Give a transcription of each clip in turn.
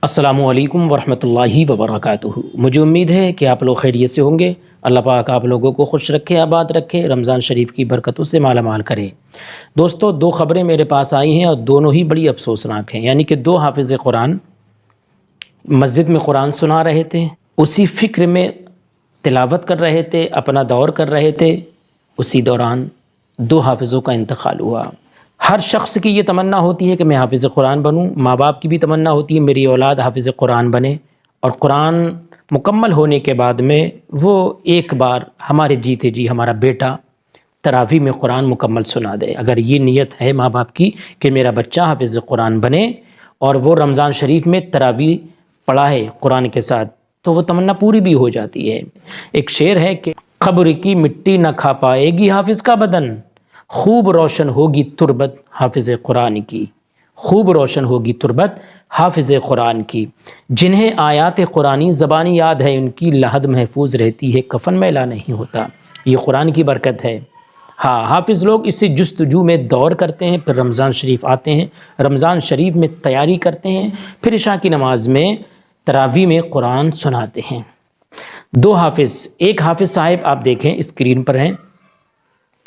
السلام علیکم ورحمۃ اللہ وبرکاتہ۔ مجھے امید ہے کہ آپ لوگ خیریت سے ہوں گے۔ اللہ پاک آپ لوگوں کو خوش رکھے، آباد رکھے، رمضان شریف کی برکتوں سے مالا مال کرے۔ دوستو، دو خبریں میرے پاس آئی ہیں اور دونوں ہی بڑی افسوسناک ہیں۔ یعنی کہ دو حافظ قرآن مسجد میں قرآن سنا رہے تھے، اسی فکر میں تلاوت کر رہے تھے، اپنا دور کر رہے تھے، اسی دوران دو حافظوں کا انتقال ہوا۔ ہر شخص کی یہ تمنا ہوتی ہے کہ میں حافظ قرآن بنوں، ماں باپ کی بھی تمنا ہوتی ہے میری اولاد حافظ قرآن بنے، اور قرآن مکمل ہونے کے بعد میں وہ ایک بار ہمارے جیتے جی ہمارا بیٹا تراویح میں قرآن مکمل سنا دے۔ اگر یہ نیت ہے ماں باپ کی کہ میرا بچہ حافظ قرآن بنے اور وہ رمضان شریف میں تراویح پڑھائے قرآن کے ساتھ، تو وہ تمنا پوری بھی ہو جاتی ہے۔ ایک شعر ہے کہ قبر کی مٹی نہ کھا پائے گی حافظ کا بدن، خوب روشن ہوگی تربت حافظ قرآن کی، خوب روشن ہوگی تربت حافظ قرآن کی۔ جنہیں آیات قرآنی زبانی یاد ہے، ان کی لحد محفوظ رہتی ہے، کفن میلا نہیں ہوتا۔ یہ قرآن کی برکت ہے۔ ہاں، حافظ لوگ اسی جستجو میں دور کرتے ہیں، پھر رمضان شریف آتے ہیں، رمضان شریف میں تیاری کرتے ہیں، پھر عشاء کی نماز میں تراویح میں قرآن سناتے ہیں۔ دو حافظ، ایک حافظ صاحب آپ دیکھیں اسکرین پر ہیں،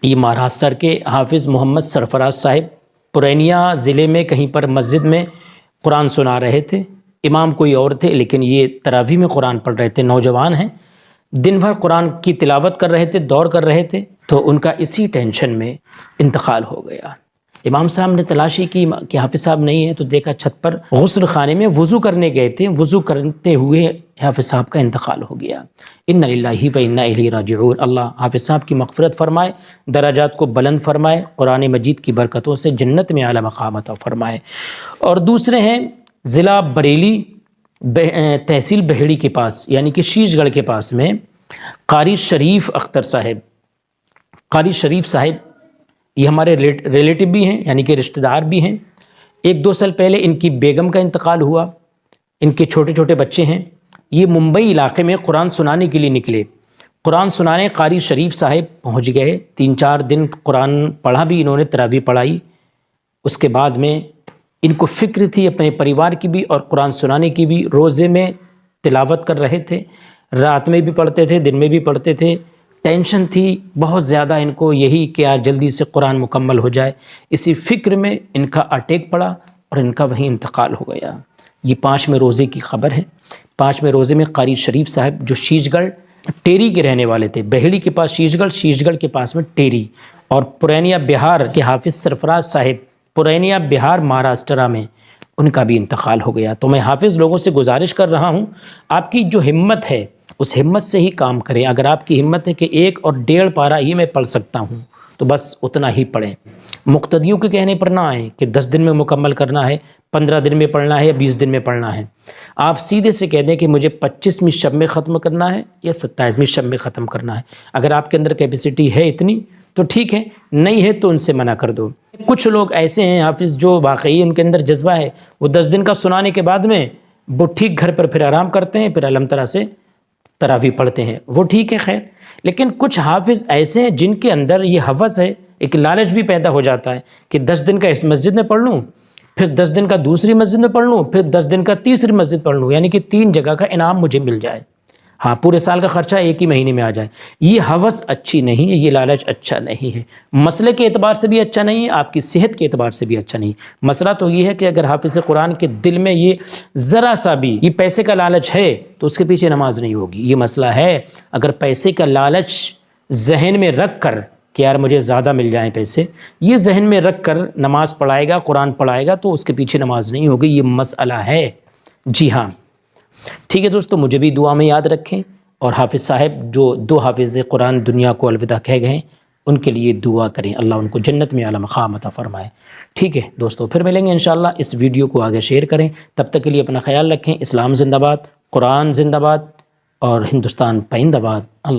یہ مہاراشٹر کے حافظ محمد سرفراز صاحب پورنیہ ضلع میں کہیں پر مسجد میں قرآن سنا رہے تھے۔ امام کوئی اور تھے، لیکن یہ تراویح میں قرآن پڑھ رہے تھے، نوجوان ہیں، دن بھر قرآن کی تلاوت کر رہے تھے، دور کر رہے تھے، تو ان کا اسی ٹینشن میں انتقال ہو گیا۔ امام صاحب نے تلاشی کی کہ حافظ صاحب نہیں ہے، تو دیکھا چھت پر غسل خانے میں وضو کرنے گئے تھے، وضو کرتے ہوئے حافظ صاحب کا انتقال ہو گیا۔ انا للہ و انا الیہ راجعون۔ اللہ حافظ صاحب کی مغفرت فرمائے، درجات کو بلند فرمائے، قرآن مجید کی برکتوں سے جنت میں اعلیٰ مقام عطا فرمائے۔ اور دوسرے ہیں ضلع بریلی، تحصیل بہیڑی کے پاس، یعنی کہ شیش گڑھ کے پاس میں قاری شریف اختر صاحب، قاری شریف صاحب یہ ہمارے ریلیٹو بھی ہیں، یعنی کہ رشتہ دار بھی ہیں۔ 1-2 سال پہلے ان کی بیگم کا انتقال ہوا، ان کے چھوٹے چھوٹے بچے ہیں۔ یہ ممبئی علاقے میں قرآن سنانے کے لیے نکلے، قرآن سنانے قاری شریف صاحب پہنچ گئے، 3-4 دن قرآن پڑھا بھی انہوں نے، تراویح پڑھائی۔ اس کے بعد میں ان کو فکر تھی اپنے پریوار کی بھی اور قرآن سنانے کی بھی، روزے میں تلاوت کر رہے تھے، رات میں بھی پڑھتے تھے، دن میں بھی پڑھتے تھے، ٹینشن تھی بہت زیادہ ان کو یہی کہ آج جلدی سے قرآن مکمل ہو جائے۔ اسی فکر میں ان کا اٹیک پڑا اور ان کا وہیں انتقال ہو گیا۔ یہ 5ویں روزے کی خبر ہے۔ 5ویں روزے میں قاری شریف صاحب جو شیش گڑھ ٹیری کے رہنے والے تھے، بہیڑی کے پاس شیش گڑھ کے پاس میں ٹیری، اور پورنیہ بہار کے حافظ سرفراز صاحب پورنیہ بہار مہاراشٹر میں، ان کا بھی انتقال ہو گیا۔ تو میں حافظ لوگوں سے گزارش کر رہا ہوں، آپ کی جو ہمت ہے اس ہمت سے ہی کام کریں۔ اگر آپ کی ہمت ہے کہ 1 اور 1.5 پارہ ہی میں پڑھ سکتا ہوں تو بس اتنا ہی پڑھیں۔ مقتدیوں کے کہنے پر نہ آئیں کہ 10 دن میں مکمل کرنا ہے، 15 دن میں پڑھنا ہے یا 20 دن میں پڑھنا ہے۔ آپ سیدھے سے کہہ دیں کہ مجھے 25ویں شب میں ختم کرنا ہے یا 27ویں شب میں ختم کرنا ہے۔ اگر آپ کے اندر کیپیسٹی ہے اتنی تو ٹھیک ہے، نہیں ہے تو ان سے منع کر دو۔ کچھ لوگ ایسے ہیں حافظ جو واقعی ان کے اندر جذبہ ہے، وہ 10 دن کا سنانے کے بعد میں وہ ٹھیک گھر پر پھر آرام کرتے ہیں، پھر الحمدللہ سے تراویح پڑھتے ہیں، وہ ٹھیک ہے خیر۔ لیکن کچھ حافظ ایسے ہیں جن کے اندر یہ ہوس ہے، ایک لالچ بھی پیدا ہو جاتا ہے کہ 10 دن کا اس مسجد میں پڑھ لوں، پھر 10 دن کا دوسری مسجد میں پڑھ لوں، پھر 10 دن کا تیسری مسجد پڑھ لوں، یعنی کہ 3 جگہ کا انعام مجھے مل جائے، ہاں پورے سال کا خرچہ ایک ہی مہینے میں آ جائے۔ یہ ہوس اچھی نہیں ہے، یہ لالچ اچھا نہیں ہے، مسئلے کے اعتبار سے بھی اچھا نہیں ہے، آپ کی صحت کے اعتبار سے بھی اچھا نہیں ہے۔ مسئلہ تو یہ ہے کہ اگر حافظ قرآن کے دل میں یہ ذرا سا بھی یہ پیسے کا لالچ ہے تو اس کے پیچھے نماز نہیں ہوگی۔ یہ مسئلہ ہے اگر پیسے کا لالچ ذہن میں رکھ کر کہ یار مجھے زیادہ مل جائیں پیسے، یہ ذہن میں رکھ کر نماز پڑھائے گا، قرآن پڑھائے گا، تو اس کے پیچھے نماز نہیں ہوگی، یہ مسئلہ ہے۔ جی ہاں، ٹھیک ہے دوستو، مجھے بھی دعا میں یاد رکھیں، اور حافظ صاحب جو 2 حافظ قرآن دنیا کو الوداع کہہ گئے ان کے لیے دعا کریں، اللہ ان کو جنت میں اعلیٰ مقام عطا فرمائے۔ ٹھیک ہے دوستو، پھر ملیں گے انشاءاللہ۔ اس ویڈیو کو آگے شیئر کریں، تب تک کے لیے اپنا خیال رکھیں۔ اسلام زندہ باد، قرآن زندہ باد، اور ہندوستان پائندہ باد۔ اللہ